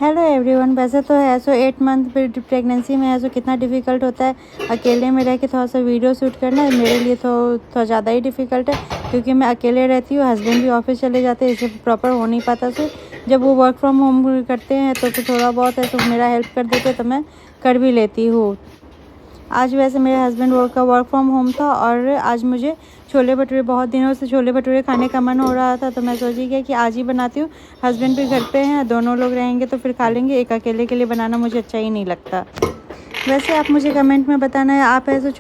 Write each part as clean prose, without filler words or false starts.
Hello everyone. वैसे तो है सो 8 मंथ प्रेगनेंसी में है सो कितना डिफ़िकल्ट होता है अकेले में रह के थोड़ा सा वीडियो शूट करना। मेरे लिए तो थोड़ा ज़्यादा ही डिफ़िकल्ट है क्योंकि मैं अकेले रहती हूँ, हस्बैंड भी ऑफिस चले जाते हैं, इससे प्रॉपर हो नहीं पाता। सो जब वो वर्क फ्रॉम होम करते हैं तो फिर थोड़ा बहुत है तो मेरा हेल्प कर देते तो मैं कर भी लेती हूँ। आज वैसे मेरे हस्बैंड का वर्क फ्रॉम होम था और आज मुझे छोले भटूरे, बहुत दिनों से छोले भटूरे खाने का मन हो रहा था तो मैं सोची कि आज ही बनाती हूँ। हस्बैंड भी घर पे हैं, दोनों लोग रहेंगे तो फिर खा लेंगे, एक अकेले के लिए बनाना मुझे अच्छा ही नहीं लगता। वैसे आप मुझे कमेंट में बताना है आप ऐसे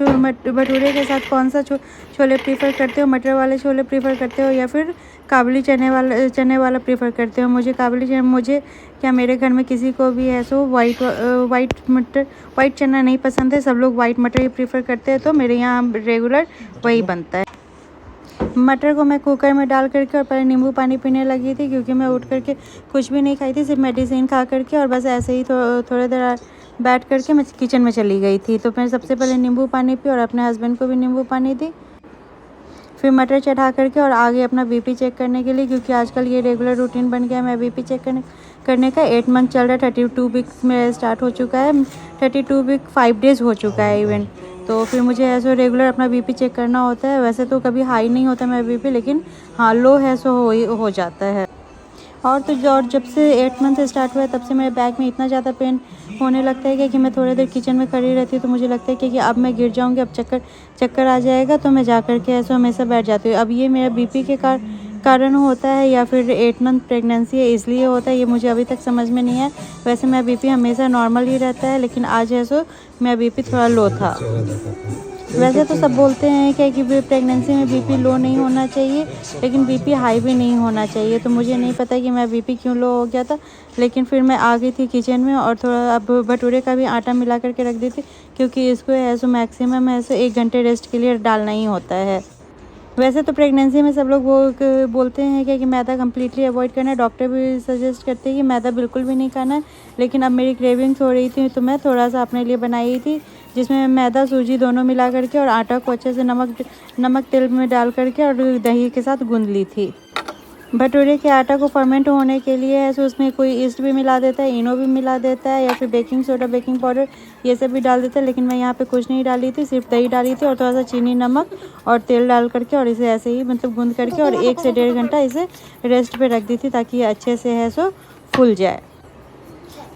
भटूरे के साथ कौन सा छोले प्रीफर करते हो, मटर वाले छोले प्रीफर करते हो या फिर काबुली चने वाला प्रीफर करते हो। मुझे काबुली चने, मुझे क्या मेरे घर में किसी को भी है सो वाइट चना नहीं पसंद है, सब लोग वाइट मटर ही प्रीफर करते हैं तो मेरे यहाँ रेगुलर वही बनता है। मटर को मैं कुकर में डाल करके और पहले नींबू पानी पीने लगी थी क्योंकि मैं उठ करके कुछ भी नहीं खाई थी, सिर्फ मेडिसिन खा करके और बस ऐसे ही थोड़ी देर बैठ करके मैं किचन में चली गई थी। तो मैं सबसे पहले नींबू पानी पी और अपने हस्बैंड को भी नींबू पानी दी, फिर मटर चढ़ा करके और आगे अपना बीपी चेक करने के लिए, क्योंकि आजकल ये रेगुलर रूटीन बन गया। मैं बीपी चेक करने का 8 मंथ चल रहा है, 32 वीक्स में स्टार्ट हो चुका है, 32 वीक 5 डेज़ हो चुका है इवन। तो फिर मुझे ऐसे रेगुलर अपना बीपी चेक करना होता है। वैसे तो कभी हाई नहीं होता मेरा बीपी, लेकिन हाँ लो है सो हो जाता है। और जब से 8 मंथ स्टार्ट हुआ है तब से मेरे बैक में इतना ज़्यादा पेन होने लगता है कि मैं थोड़ी देर किचन में खड़ी रहती हूँ तो मुझे लगता है कि अब मैं गिर जाऊँगी, अब चक्कर आ जाएगा, तो मैं जा कर के ऐसे हमेशा बैठ जाती हूँ। अब ये मेरा बीपी के कारण होता है या फिर 8 मंथ प्रेगनेंसी है इसलिए होता है, ये मुझे अभी तक समझ में नहीं है। वैसे मेरा बीपी हमेशा नॉर्मल ही रहता है, लेकिन आज है सो मेरा बीपी थोड़ा लो था। वैसे तो सब बोलते हैं कि प्रेगनेंसी में बीपी लो नहीं होना चाहिए, लेकिन बीपी हाई भी नहीं होना चाहिए। तो मुझे नहीं पता कि मैं बीपी क्यों लो हो गया था, लेकिन फिर मैं आ गई थी किचन में और थोड़ा अब भटूरे का भी आटा मिला करके रख दी थी क्योंकि इसको ऐसे मैक्सिमम ऐसे 1 घंटे रेस्ट के लिए डालना ही होता है। वैसे तो प्रेगनेंसी में सब लोग वो बोलते हैं कि मैदा कम्प्लीटली अवॉइड करना है, डॉक्टर भी सजेस्ट करते हैं कि मैदा बिल्कुल भी नहीं खाना है। लेकिन अब मेरी क्रेविंग्स हो रही थी तो मैं थोड़ा सा अपने लिए बनाई थी, जिसमें मैदा सूजी दोनों मिला करके और आटा को अच्छे से नमक तेल में डाल करके और दही के साथ गूंद ली थी। भटूरे के आटा को फर्मेंट होने के लिए है सो उसमें कोई ईस्ट भी मिला देता है, इनो भी मिला देता है या फिर बेकिंग सोडा, बेकिंग पाउडर ये सब भी डाल देता है। लेकिन मैं यहाँ पे कुछ नहीं डाली थी, सिर्फ दही डाली थी और थोड़ा सा चीनी, नमक और तेल डाल करके और इसे ऐसे ही गूंद करके और 1 से 1.5 घंटा इसे रेस्ट पे रख दी थी ताकि ये अच्छे से है सो फूल जाए।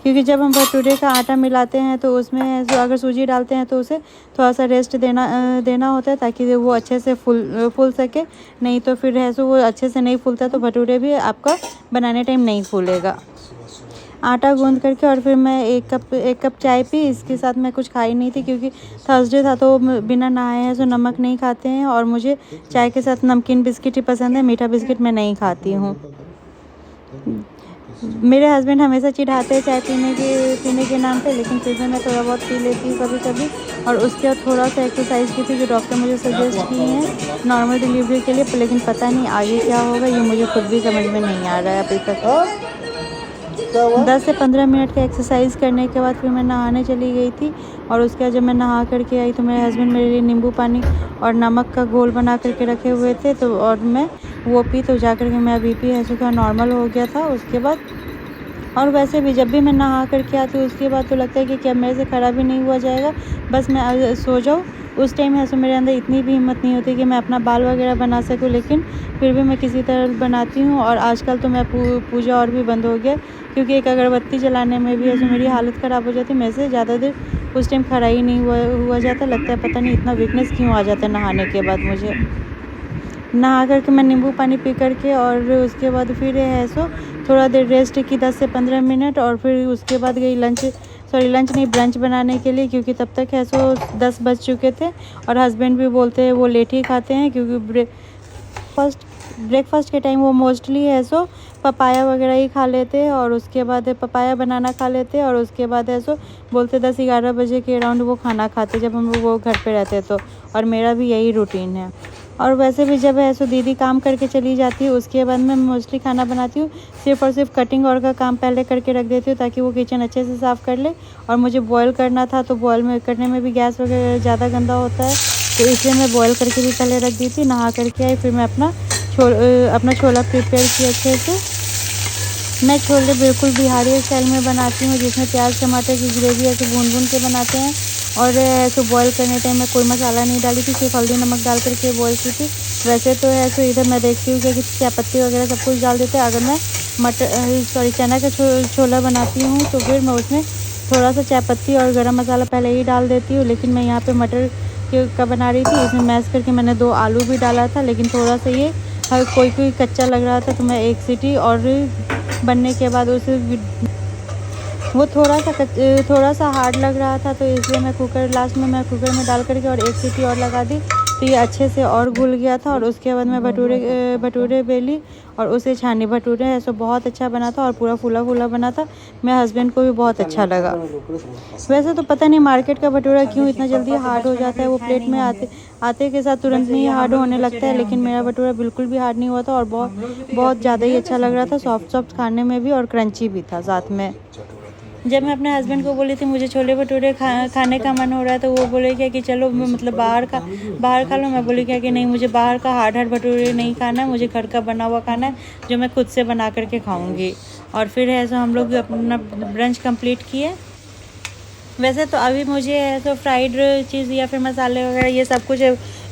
क्योंकि जब हम भटूरे का आटा मिलाते हैं तो उसमें जो अगर सूजी डालते हैं तो उसे थोड़ा सा रेस्ट देना होता है ताकि वो अच्छे से फूल सके, नहीं तो फिर है सो वो अच्छे से नहीं फूलता तो भटूरे भी आपका बनाने टाइम नहीं फूलेगा। आटा गूंद करके और फिर मैं एक कप चाय पी। इसके साथ मैं कुछ खाई नहीं थी क्योंकि थर्सडे था तो बिना नहाए हैं सो नमक नहीं खाते हैं और मुझे चाय के साथ नमकीन बिस्किट ही पसंद है, मीठा बिस्किट मैं नहीं खाती हूँ। मेरे हस्बैंड हमेशा चिढ़ाते हैं चाय पीने के नाम पे, लेकिन फिर भी मैं थोड़ा बहुत पी लेती हूँ कभी कभी। और उसके बाद थोड़ा सा एक्सरसाइज की थी जो डॉक्टर मुझे सजेस्ट किए हैं नॉर्मल डिलीवरी के लिए, लेकिन पता नहीं आगे क्या होगा, ये मुझे खुद भी समझ में नहीं आ रहा है अभी तक। 10 से 15 मिनट का एक्सरसाइज करने के बाद फिर मैं नहाने चली गई थी और उसके बाद जब मैं नहा करके आई तो मेरे हस्बैंड मेरे लिए नींबू पानी और नमक का घोल बना करके रखे हुए थे तो और मैं वो पी तो जा कर के मेरा बीपी ऐसे थोड़ा नॉर्मल हो गया था उसके बाद। और वैसे भी जब भी मैं नहा करके आती हूँ उसके बाद तो लगता है कि क्या मेरे से खड़ा भी नहीं हुआ जाएगा, बस मैं सो जाऊँ। उस टाइम ऐसे मेरे अंदर इतनी भी हिम्मत नहीं होती कि मैं अपना बाल वगैरह बना सकूँ, लेकिन फिर भी मैं किसी तरह बनाती हूँ। और आजकल तो मैं पूजा और भी बंद हो गया क्योंकि एक अगरबत्ती जलाने में भी ऐसे मेरी हालत ख़राब हो जाती, मेरे से ज़्यादा देर उस टाइम खड़ा ही नहीं हुआ जाता। लगता है पता नहीं इतना वीकनेस क्यों आ जाता है नहाने के बाद मुझे। नहा करके मैं नींबू पानी पी करके और उसके बाद फिर है सो थोड़ा देर रेस्ट की 10 से 15 मिनट और फिर उसके बाद गई लंच नहीं ब्रंच बनाने के लिए, क्योंकि तब तक है सो 10 बज चुके थे और हस्बैंड भी बोलते हैं वो लेट ही खाते हैं क्योंकि ब्रेकफास्ट के टाइम वो मोस्टली है सो पपाया वगैरह ही खा लेते हैं और उसके बाद पपाया बनाना खा लेते हैं और उसके बाद है सो बोलते 10-11 बजे के अराउंड वो खाना खाते जब हम वो घर पे रहते तो। और मेरा भी यही रूटीन है। और वैसे भी जब ऐसे दीदी काम करके चली जाती है उसके बाद मैं मोस्टली खाना बनाती हूँ, सिर्फ और सिर्फ कटिंग और का काम पहले करके रख देती हूँ ताकि वो किचन अच्छे से साफ़ कर ले। और मुझे बॉयल करना था तो बॉयल करने में भी गैस वगैरह ज़्यादा गंदा होता है तो इसलिए मैं बॉयल करके भी पहले रख दी थी। नहा करके आई फिर मैं अपना छोला प्रिपेयर किया अच्छे से। मैं छोले बिल्कुल बिहारी स्टाइल में बनाती हूँ, जिसमें प्याज टमाटर की ग्रेवी ऐसे भून के बनाते हैं। और ऐसे बॉईल करने टाइम में कोई मसाला नहीं डाली थी, सिर्फ हल्दी नमक डाल करके बॉईल की थी। वैसे तो है सो इधर मैं देखती हूँ कि चाय पत्ती वगैरह सब कुछ डाल देते हैं। अगर मैं चना का छोला बनाती हूँ तो फिर मैं उसमें थोड़ा सा चाय पत्ती और गरम मसाला पहले ही डाल देती हूँ। लेकिन मैं यहाँ पे मटर का बना रही थी, इसमें मैश करके मैंने 2 आलू भी डाला था, लेकिन थोड़ा सा ये कोई कच्चा लग रहा था, तो मैं 1 सीटी और बनने के बाद उसे वो थोड़ा सा हार्ड लग रहा था, तो इसलिए मैं लास्ट में कुकर में डाल करके और 1 सीटी और लगा दी, तो ये अच्छे से और घुल गया था। और उसके बाद मैं भटूरे बेली और उसे छानी। भटूरे ऐसा बहुत अच्छा बना था और पूरा फूला बना था। मेरे हस्बैंड को भी बहुत अच्छा लगा। वैसे तो पता नहीं मार्केट का भटूरा क्यों इतना जल्दी हार्ड हो जाता है, वो प्लेट में आते के साथ तुरंत में ही हार्ड होने लगता है, लेकिन मेरा भटूरा बिल्कुल भी हार्ड नहीं हुआ था और बहुत ज़्यादा ही अच्छा लग रहा था, सॉफ्ट खाने में भी और क्रंची भी था साथ में। जब मैं अपने हस्बैंड को बोली थी मुझे छोले भटूरे खाने का मन हो रहा है, तो वो बोले क्या कि चलो मतलब बाहर खा लो। मैं बोली क्या कि नहीं, मुझे बाहर का हार्ड भटूरे नहीं खाना है, मुझे घर का बना हुआ खाना है, जो मैं खुद से बना करके खाऊंगी। और फिर ऐसा हम लोग अपना ब्रंच कंप्लीट किए। वैसे तो अभी मुझे ऐसा फ्राइड चीज़ या फिर मसाले वगैरह ये सब कुछ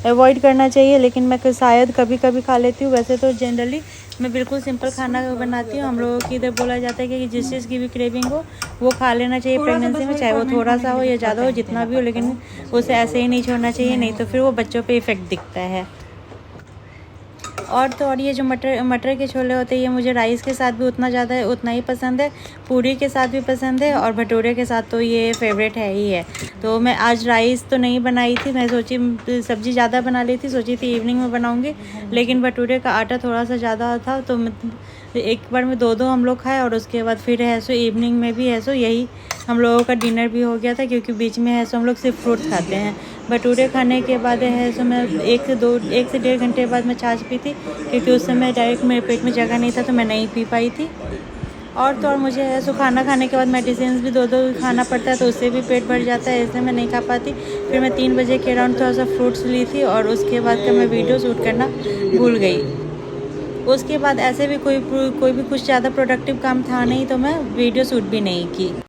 अवॉइड करना चाहिए, लेकिन मैं शायद कभी खा लेती हूँ। वैसे तो जनरली मैं बिल्कुल सिंपल खाना बनाती हूँ। हम लोगों की इधर बोला जाता है कि जिस चीज़ की भी क्रेविंग हो वो खा लेना चाहिए प्रेगनेंसी में, चाहे वो थोड़ा सा हो या ज़्यादा हो, जितना भी हो, लेकिन उसे ऐसे ही नहीं छोड़ना चाहिए, नहीं तो फिर वो बच्चों पे इफ़ेक्ट दिखता है। और ये जो मटर के छोले होते हैं, ये मुझे राइस के साथ भी उतना ही पसंद है, पूरी के साथ भी पसंद है, और भटूरे के साथ तो ये फेवरेट है ही है। तो मैं आज राइस तो नहीं बनाई थी, मैं सोची सब्ज़ी ज़्यादा बना ली थी, सोची थी इवनिंग में बनाऊंगी, लेकिन भटूरे का आटा थोड़ा सा ज़्यादा था, तो एक बार में 2 हम लोग खाए। और उसके बाद फिर है सो इवनिंग में भी है सो यही हम लोगों का डिनर भी हो गया था, क्योंकि बीच में है सो हम लोग सिर्फ फ्रूट्स खाते हैं। भटूरे खाने के बाद है सो मैं 1 से 1.5 घंटे बाद मैं छाछ पी थी, क्योंकि उस समय डायरेक्ट मेरे पेट में जगह नहीं था, तो मैं नहीं पी पाई थी। और मुझे है सो खाना खाने के बाद मेडिसिन भी 2 खाना पड़ता है, तो उससे भी पेट भर जाता है, इसलिए मैं नहीं खा पाती। फिर मैं 3 बजे के अराउंड थोड़ा सा फ्रूट्स ली थी, और उसके बाद का मैं वीडियो शूट करना भूल गई। उसके बाद ऐसे भी कोई भी कुछ ज़्यादा प्रोडक्टिव काम था नहीं, तो मैं वीडियो शूट भी नहीं की।